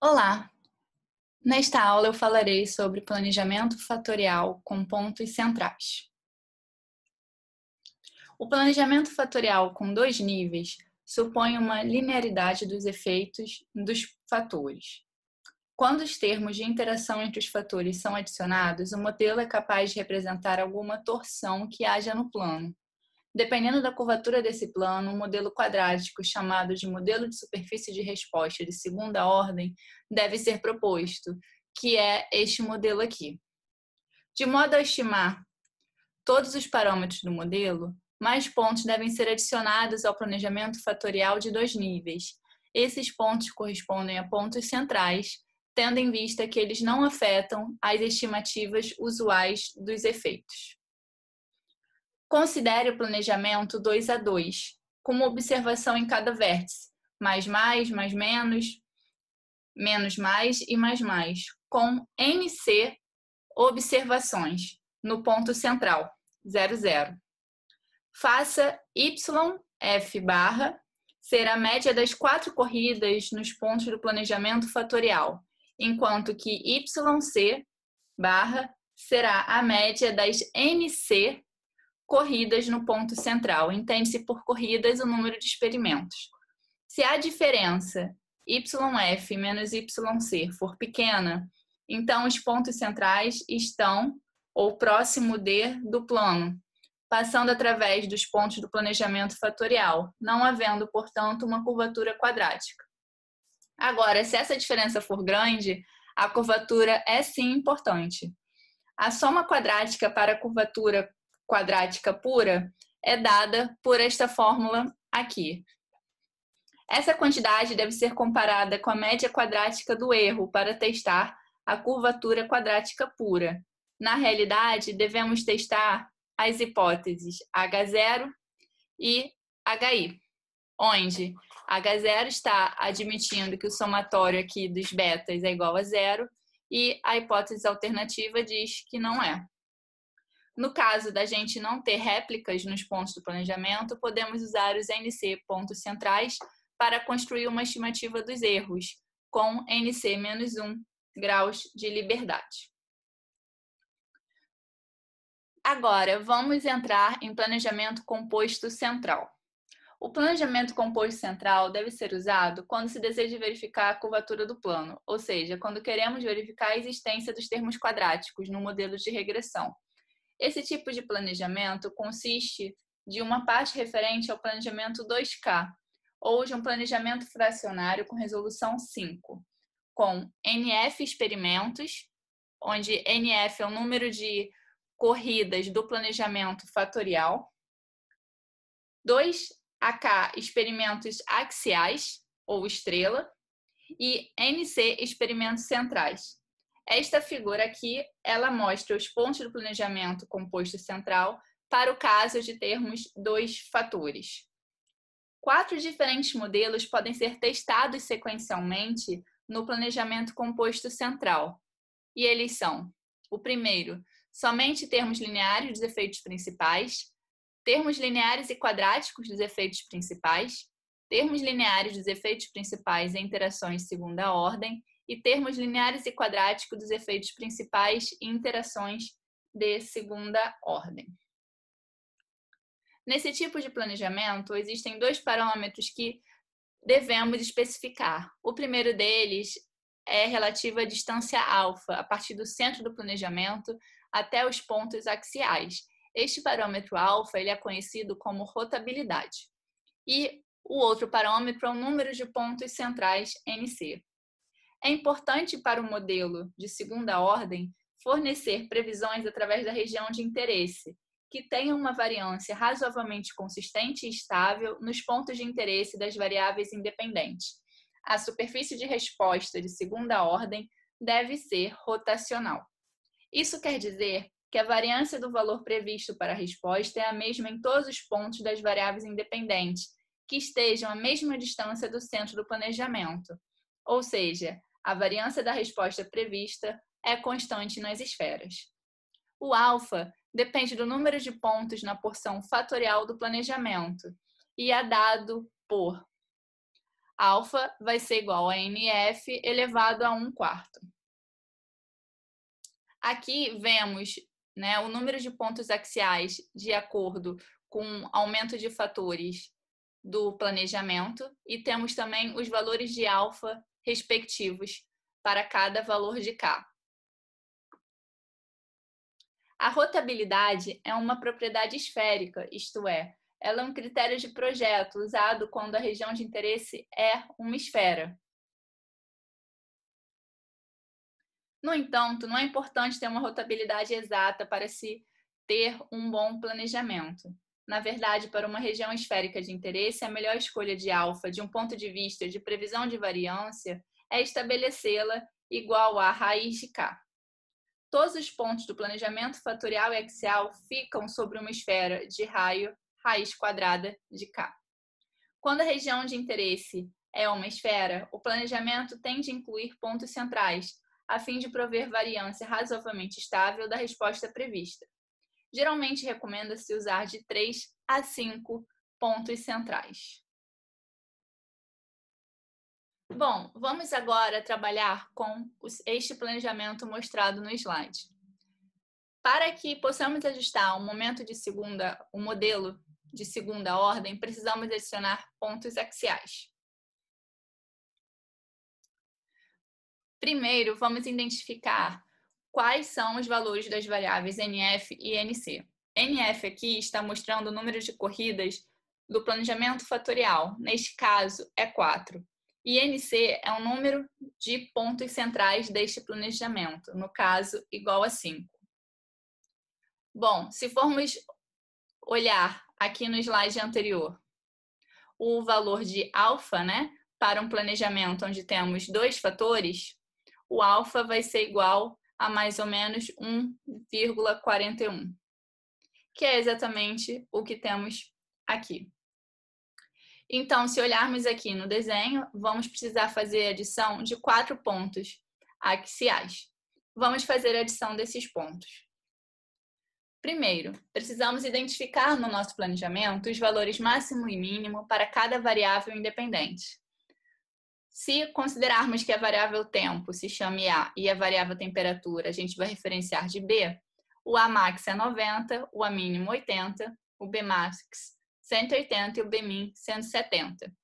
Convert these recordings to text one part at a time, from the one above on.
Olá! Nesta aula eu falarei sobre planejamento fatorial com pontos centrais. O planejamento fatorial com dois níveis supõe uma linearidade dos efeitos dos fatores. Quando os termos de interação entre os fatores são adicionados, o modelo é capaz de representar alguma torção que haja no plano. Dependendo da curvatura desse plano, um modelo quadrático, chamado de modelo de superfície de resposta de segunda ordem, deve ser proposto, que é este modelo aqui. De modo a estimar todos os parâmetros do modelo, mais pontos devem ser adicionados ao planejamento fatorial de dois níveis. Esses pontos correspondem a pontos centrais, tendo em vista que eles não afetam as estimativas usuais dos efeitos. Considere o planejamento 2 a 2, com uma observação em cada vértice, mais, menos, menos mais e mais, com NC observações no ponto central, 0, 0. Faça YF barra ser a média das 4 corridas nos pontos do planejamento fatorial, enquanto que YC barra será a média das NC corridas no ponto central. Entende-se por corridas o número de experimentos. Se a diferença YF menos YC for pequena, então os pontos centrais estão ou próximo do plano, passando através dos pontos do planejamento fatorial, não havendo, portanto, uma curvatura quadrática. Agora, se essa diferença for grande, a curvatura é sim importante. A soma quadrática para a curvatura quadrática pura é dada por esta fórmula aqui. Essa quantidade deve ser comparada com a média quadrática do erro para testar a curvatura quadrática pura. Na realidade, devemos testar as hipóteses H0 e HI, onde H0 está admitindo que o somatório aqui dos betas é igual a 0 e a hipótese alternativa diz que não é. No caso da gente não ter réplicas nos pontos do planejamento, podemos usar os NC pontos centrais para construir uma estimativa dos erros, com NC menos 1 graus de liberdade. Agora, vamos entrar em planejamento composto central. O planejamento composto central deve ser usado quando se deseja verificar a curvatura do plano, ou seja, quando queremos verificar a existência dos termos quadráticos no modelo de regressão. Esse tipo de planejamento consiste de uma parte referente ao planejamento 2K, ou de um planejamento fracionário com resolução 5, com NF experimentos, onde NF é o número de corridas do planejamento fatorial, 2AK experimentos axiais, ou estrela, e NC experimentos centrais. Esta figura aqui, ela mostra os pontos do planejamento composto central para o caso de termos dois fatores. 4 diferentes modelos podem ser testados sequencialmente no planejamento composto central. E eles são: o primeiro, somente termos lineares dos efeitos principais, termos lineares e quadráticos dos efeitos principais, termos lineares dos efeitos principais e interações de segunda ordem, e termos lineares e quadráticos dos efeitos principais e interações de segunda ordem. Nesse tipo de planejamento, existem 2 parâmetros que devemos especificar. O primeiro deles é relativo à distância alfa, a partir do centro do planejamento até os pontos axiais. Este parâmetro alfa ele é conhecido como rotabilidade. E o outro parâmetro é o número de pontos centrais NC. É importante para o modelo de segunda ordem fornecer previsões através da região de interesse, que tenham uma variância razoavelmente consistente e estável nos pontos de interesse das variáveis independentes. A superfície de resposta de segunda ordem deve ser rotacional. Isso quer dizer que a variância do valor previsto para a resposta é a mesma em todos os pontos das variáveis independentes, que estejam à mesma distância do centro do planejamento. Ou seja, a variância da resposta prevista é constante nas esferas. O alfa depende do número de pontos na porção fatorial do planejamento e é dado por Alfa vai ser igual a NF elevado a 1/4. Aqui vemos, né, o número de pontos axiais de acordo com o aumento de fatores do planejamento e temos também os valores de alfa respectivos para cada valor de K. A rotabilidade é uma propriedade esférica, isto é, ela é um critério de projeto usado quando a região de interesse é uma esfera. No entanto, não é importante ter uma rotabilidade exata para se ter um bom planejamento. Na verdade, para uma região esférica de interesse, a melhor escolha de alfa, de um ponto de vista de previsão de variância, é estabelecê-la igual a raiz de K. Todos os pontos do planejamento fatorial e axial ficam sobre uma esfera de raio raiz quadrada de K. Quando a região de interesse é uma esfera, o planejamento tende a incluir pontos centrais, a fim de prover variância razoavelmente estável da resposta prevista. Geralmente recomenda-se usar de 3 a 5 pontos centrais. Bom, vamos agora trabalhar com este planejamento mostrado no slide. Para que possamos ajustar o modelo de segunda ordem, precisamos adicionar pontos axiais. Primeiro, vamos identificar quais são os valores das variáveis NF e NC. NF aqui está mostrando o número de corridas do planejamento fatorial, neste caso é 4. E NC é o número de pontos centrais deste planejamento, no caso, igual a 5. Bom, se formos olhar aqui no slide anterior, o valor de alfa, né, para um planejamento onde temos 2 fatores, o alfa vai ser igual a mais ou menos 1,41, que é exatamente o que temos aqui. Então, se olharmos aqui no desenho, vamos precisar fazer a adição de 4 pontos axiais. Vamos fazer a adição desses pontos. Primeiro, precisamos identificar no nosso planejamento os valores máximo e mínimo para cada variável independente. Se considerarmos que a variável tempo se chame A e a variável temperatura a gente vai referenciar de B, o Amax é 90, o Amínimo 80, o Bmax 180 e o Bmin 170.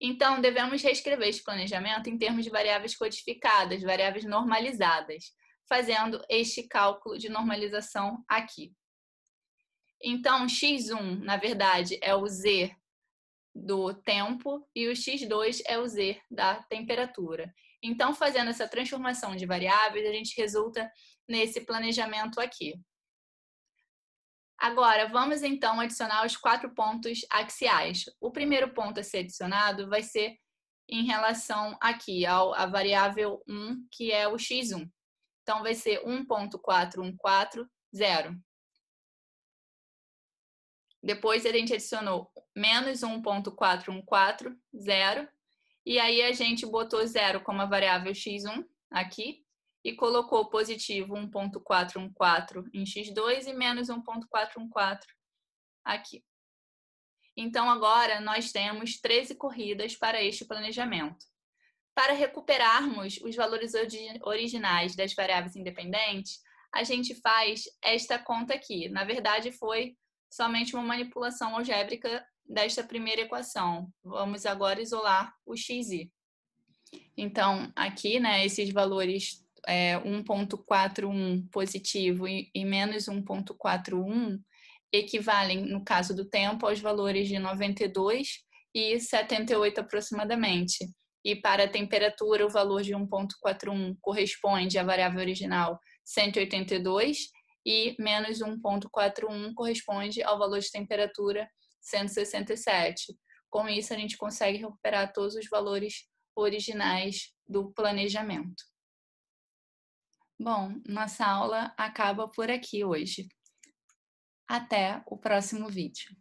Então, devemos reescrever este planejamento em termos de variáveis codificadas, variáveis normalizadas, fazendo este cálculo de normalização aqui. Então, x1, na verdade, é o z do tempo e o x2 é o z da temperatura. Então, fazendo essa transformação de variáveis, a gente resulta nesse planejamento aqui. Agora, vamos então adicionar os 4 pontos axiais. O primeiro ponto a ser adicionado vai ser em relação aqui à variável 1, que é o x1. Então, vai ser 1.414, 0. Depois a gente adicionou menos 1.414, 0. E aí a gente botou 0 como a variável x1 aqui e colocou positivo 1.414 em x2 e menos 1.414 aqui. Então, agora nós temos 13 corridas para este planejamento. Para recuperarmos os valores originais das variáveis independentes, a gente faz esta conta aqui. Na verdade, foi somente uma manipulação algébrica desta primeira equação. Vamos agora isolar o xi. Então, aqui, né, esses valores 1.41 positivo e menos 1.41 equivalem, no caso do tempo, aos valores de 92 e 78 aproximadamente. E para a temperatura, o valor de 1.41 corresponde à variável original 182 e menos 1.41 corresponde ao valor de temperatura 167. Com isso, a gente consegue recuperar todos os valores originais do planejamento. Bom, nossa aula acaba por aqui hoje. Até o próximo vídeo.